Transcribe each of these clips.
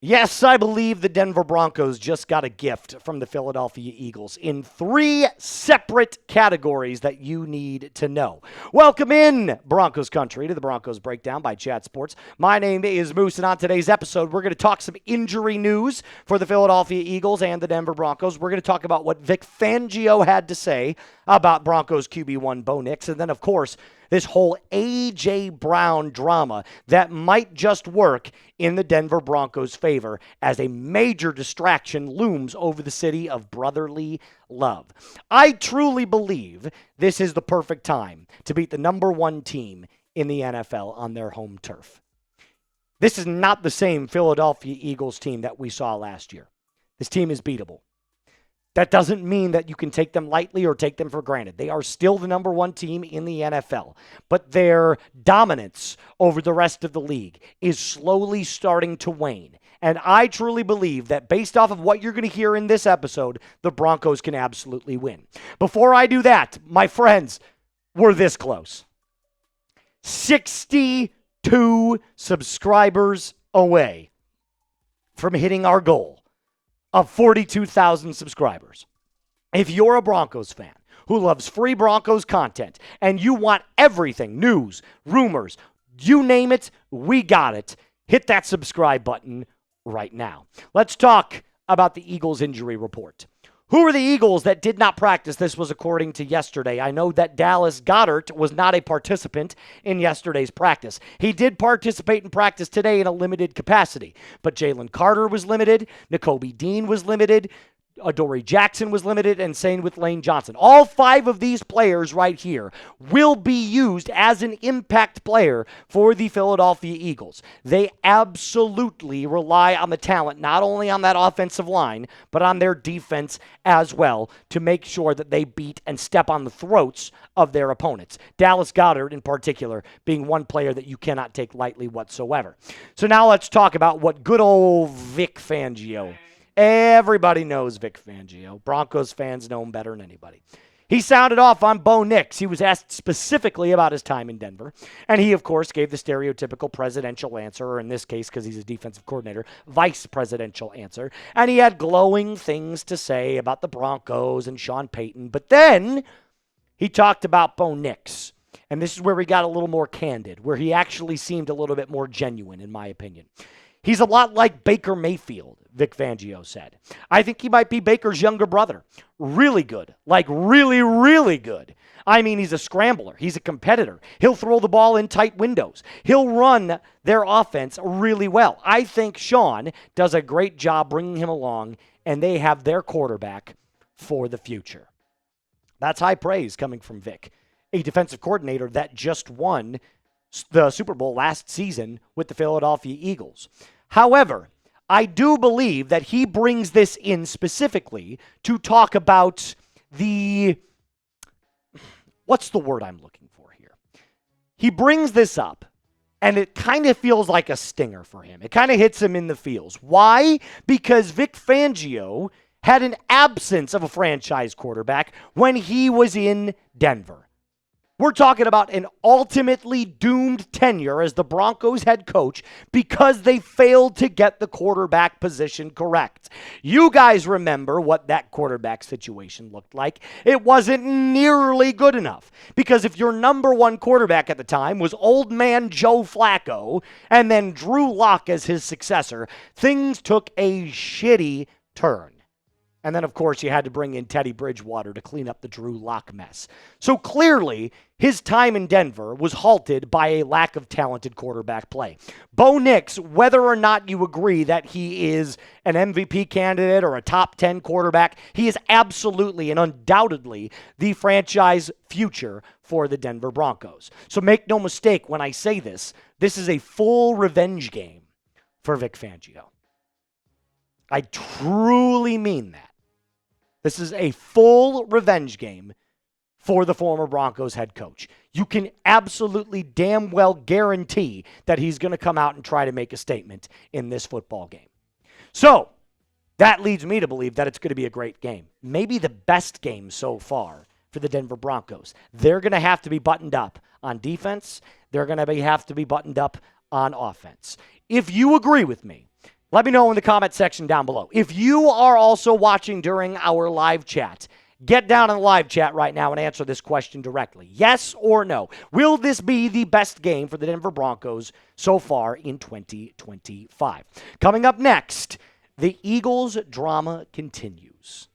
Yes, I believe the Denver Broncos just got a gift from the Philadelphia Eagles in 3 separate categories that you need to know. Welcome in, Broncos country, to the Broncos Breakdown by Chat Sports. My name is Moose, and on today's episode, we're going to talk some injury news for the Philadelphia Eagles and the Denver Broncos. We're going to talk about what Vic Fangio had to say about Broncos QB1 Bo Nix, and then, of course, this whole A.J. Brown drama that might just work in the Denver Broncos' favor as a major distraction looms over the city of brotherly love. I truly believe this is the perfect time to beat the number 1 team in the NFL on their home turf. This is not the same Philadelphia Eagles team that we saw last year. This team is beatable. That doesn't mean that you can take them lightly or take them for granted. They are still the number 1 team in the NFL, but their dominance over the rest of the league is slowly starting to wane. And I truly believe that based off of what you're going to hear in this episode, the Broncos can absolutely win. Before I do that, my friends, we're this close. 62 subscribers away from hitting our goal of 42,000 subscribers. If you're a Broncos fan who loves free Broncos content and you want everything, news, rumors, you name it, we got it. Hit that subscribe button right now. Let's talk about the Eagles injury report. Who are the Eagles that did not practice? This was according to yesterday. I know that Dallas Goedert was not a participant in yesterday's practice. He did participate in practice today in a limited capacity, but Jalen Carter was limited, Nakobe Dean was limited, Adoree Jackson was limited, and same with Lane Johnson. All 5 of these players right here will be used as an impact player for the Philadelphia Eagles. They absolutely rely on the talent, not only on that offensive line, but on their defense as well, to make sure that they beat and step on the throats of their opponents. Dallas Goedert, in particular, being one player that you cannot take lightly whatsoever. So now let's talk about what good old Vic Fangio. Everybody knows Vic Fangio. Broncos fans know him better than anybody. He sounded off on Bo Nix. He was asked specifically about his time in Denver. And he, of course, gave the stereotypical presidential answer, or in this case, because he's a defensive coordinator, vice presidential answer. And he had glowing things to say about the Broncos and Sean Payton. But then he talked about Bo Nix. And this is where he got a little more candid, where he actually seemed a little bit more genuine, in my opinion. He's a lot like Baker Mayfield, Vic Fangio said. I think he might be Baker's younger brother. Really good. Like really, really good. I mean, he's a scrambler. He's a competitor. He'll throw the ball in tight windows. He'll run their offense really well. I think Sean does a great job bringing him along, and they have their quarterback for the future. That's high praise coming from Vic, a defensive coordinator that just won the Super Bowl last season with the Philadelphia Eagles. However, I do believe that he brings this in specifically to talk about what's the word I'm looking for here? He brings this up, and it kind of feels like a stinger for him. It kind of hits him in the feels. Why? Because Vic Fangio had an absence of a franchise quarterback when he was in Denver. We're talking about an ultimately doomed tenure as the Broncos head coach because they failed to get the quarterback position correct. You guys remember what that quarterback situation looked like. It wasn't nearly good enough because if your number 1 quarterback at the time was old man Joe Flacco and then Drew Lock as his successor, things took a shitty turn. And then, of course, you had to bring in Teddy Bridgewater to clean up the Drew Lock mess. So clearly, his time in Denver was halted by a lack of talented quarterback play. Bo Nix, whether or not you agree that he is an MVP candidate or a top 10 quarterback, he is absolutely and undoubtedly the franchise future for the Denver Broncos. So make no mistake when I say this, this is a full revenge game for Vic Fangio. I truly mean that. This is a full revenge game for the former Broncos head coach. You can absolutely damn well guarantee that he's going to come out and try to make a statement in this football game. So, that leads me to believe that it's going to be a great game. Maybe the best game so far for the Denver Broncos. They're going to have to be buttoned up on defense. They're going to have to be buttoned up on offense. If you agree with me Let me know in the comment section down below. If you are also watching during our live chat, get down in the live chat right now and answer this question directly. Yes or no? Will this be the best game for the Denver Broncos so far in 2025? Coming up next, the Eagles drama continues.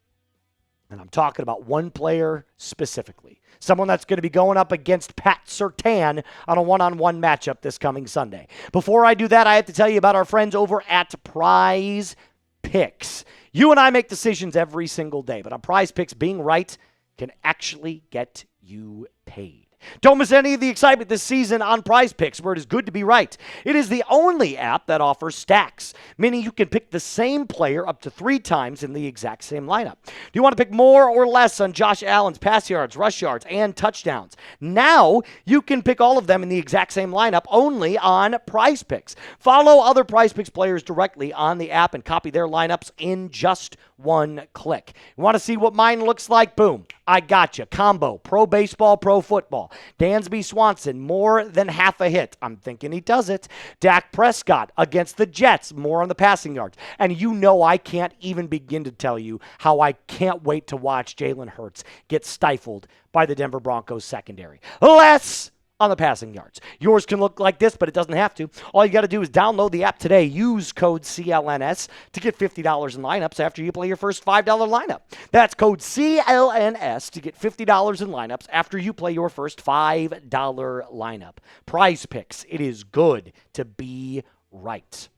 And I'm talking about one player specifically. Someone that's going to be going up against Pat Surtain on a one-on-one matchup this coming Sunday. Before I do that, I have to tell you about our friends over at Prize Picks. You and I make decisions every single day, but on Prize Picks, being right can actually get you paid. Don't miss any of the excitement this season on Prize Picks, where it is good to be right. It is the only app that offers stacks, meaning you can pick the same player up to 3 times in the exact same lineup. Do you want to pick more or less on Josh Allen's pass yards, rush yards, and touchdowns? Now you can pick all of them in the exact same lineup only on Prize Picks. Follow other Prize Picks players directly on the app and copy their lineups in just one click. You want to see what mine looks like? Boom. I got you. Combo, pro baseball, pro football. Dansby Swanson, more than half a hit. I'm thinking he does it. Dak Prescott against the Jets, more on the passing yards. And you know I can't even begin to tell you how I can't wait to watch Jalen Hurts get stifled by the Denver Broncos secondary. Less on the passing yards. Yours can look like this, but it doesn't have to. All you got to do is download the app today. Use code CLNS to get $50 in lineups after you play your first $5 lineup. That's code CLNS to get $50 in lineups after you play your first $5 lineup. Prize Picks. It is good to be right.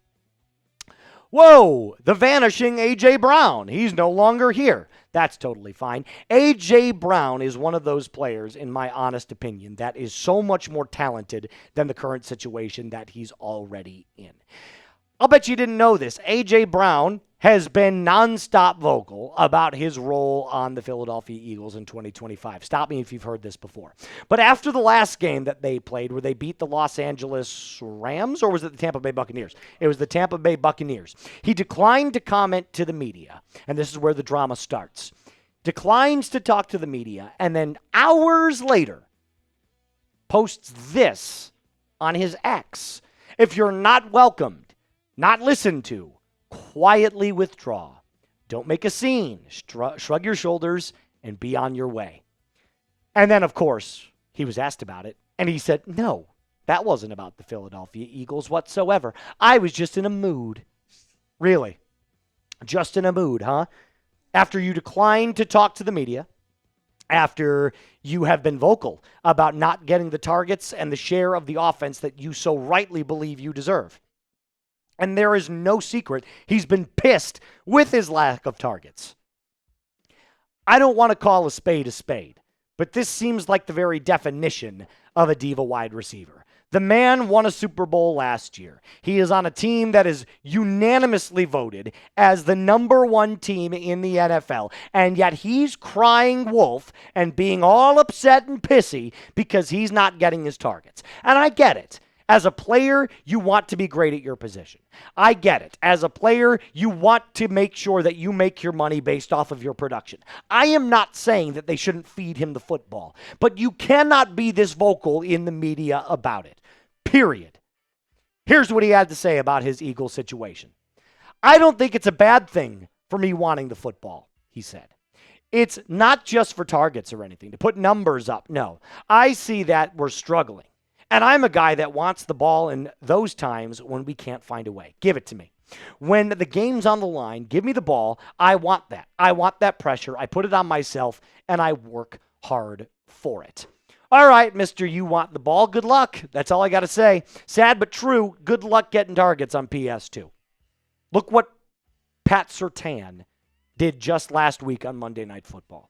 Whoa, the vanishing A.J. Brown. He's no longer here. That's totally fine. A.J. Brown is one of those players, in my honest opinion, that is so much more talented than the current situation that he's already in. I'll bet you didn't know this. A.J. Brown has been nonstop vocal about his role on the Philadelphia Eagles in 2025. Stop me if you've heard this before. But after the last game that they played, where they beat the Los Angeles Rams, or was it the Tampa Bay Buccaneers? It was the Tampa Bay Buccaneers. He declined to comment to the media, and this is where the drama starts. Declines to talk to the media, and then hours later, posts this on his X. If you're not welcomed, not listened to, quietly withdraw. Don't make a scene. Shrug your shoulders and be on your way. And then, of course, he was asked about it, and he said, no, that wasn't about the Philadelphia Eagles whatsoever. I was just in a mood. Really? Just in a mood, huh? After you declined to talk to the media, after you have been vocal about not getting the targets and the share of the offense that you so rightly believe you deserve. And there is no secret, he's been pissed with his lack of targets. I don't want to call a spade, but this seems like the very definition of a diva wide receiver. The man won a Super Bowl last year. He is on a team that is unanimously voted as the number 1 team in the NFL, and yet he's crying wolf and being all upset and pissy because he's not getting his targets. And I get it. As a player, you want to be great at your position. I get it. As a player, you want to make sure that you make your money based off of your production. I am not saying that they shouldn't feed him the football, but you cannot be this vocal in the media about it. Period. Here's what he had to say about his Eagles situation. I don't think it's a bad thing for me wanting the football, he said. It's not just for targets or anything, to put numbers up. No, I see that we're struggling. And I'm a guy that wants the ball in those times when we can't find a way. Give it to me. When the game's on the line, give me the ball. I want that. I want that pressure. I put it on myself, and I work hard for it. All right, mister, you want the ball. Good luck. That's all I got to say. Sad but true. Good luck getting targets on PS2. Look what Pat Surtain did just last week on Monday Night Football.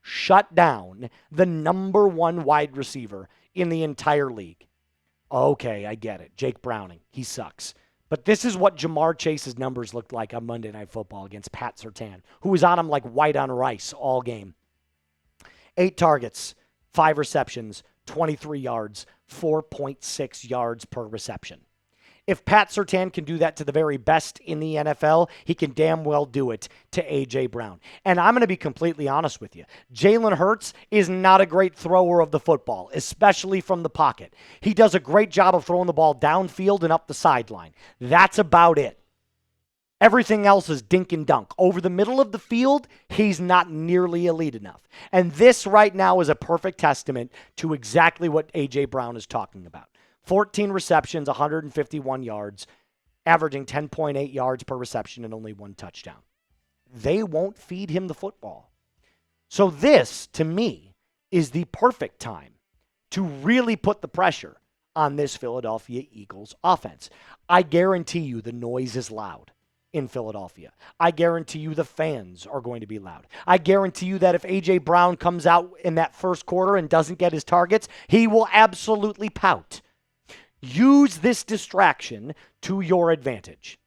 Shut down the number 1 wide receiver in the entire league. Okay, I get it. Jake Browning, he sucks. But this is what Jamar Chase's numbers looked like on Monday Night Football against Pat Surtain, who was on him like white on rice all game. 8 targets, 5 receptions, 23 yards, 4.6 yards per reception. If Pat Surtain can do that to the very best in the NFL, he can damn well do it to A.J. Brown. And I'm going to be completely honest with you. Jalen Hurts is not a great thrower of the football, especially from the pocket. He does a great job of throwing the ball downfield and up the sideline. That's about it. Everything else is dink and dunk. Over the middle of the field, he's not nearly elite enough. And this right now is a perfect testament to exactly what A.J. Brown is talking about. 14 receptions, 151 yards, averaging 10.8 yards per reception and only 1 touchdown. They won't feed him the football. So this, to me, is the perfect time to really put the pressure on this Philadelphia Eagles offense. I guarantee you the noise is loud in Philadelphia. I guarantee you the fans are going to be loud. I guarantee you that if A.J. Brown comes out in that first quarter and doesn't get his targets, he will absolutely pout. Use this distraction to your advantage.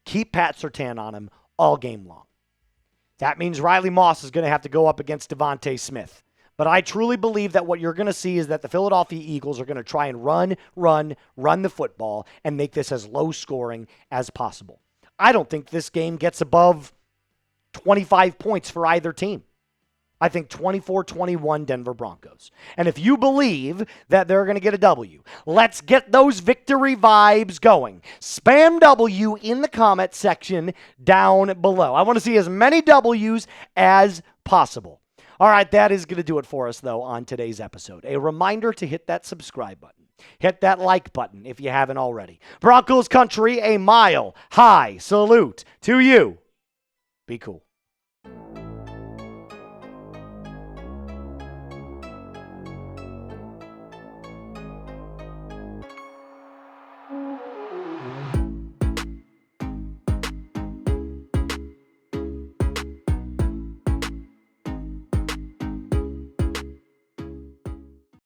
Keep Pat Surtain on him all game long. That means Riley Moss is going to have to go up against Devontae Smith. But I truly believe that what you're going to see is that the Philadelphia Eagles are going to try and run the football and make this as low scoring as possible. I don't think this game gets above 25 points for either team. I think 24-21 Denver Broncos. And if you believe that they're going to get a W, let's get those victory vibes going. Spam W in the comment section down below. I want to see as many W's as possible. All right, that is going to do it for us, though, on today's episode. A reminder to hit that subscribe button. Hit that like button if you haven't already. Broncos country, a mile high salute to you. Be cool.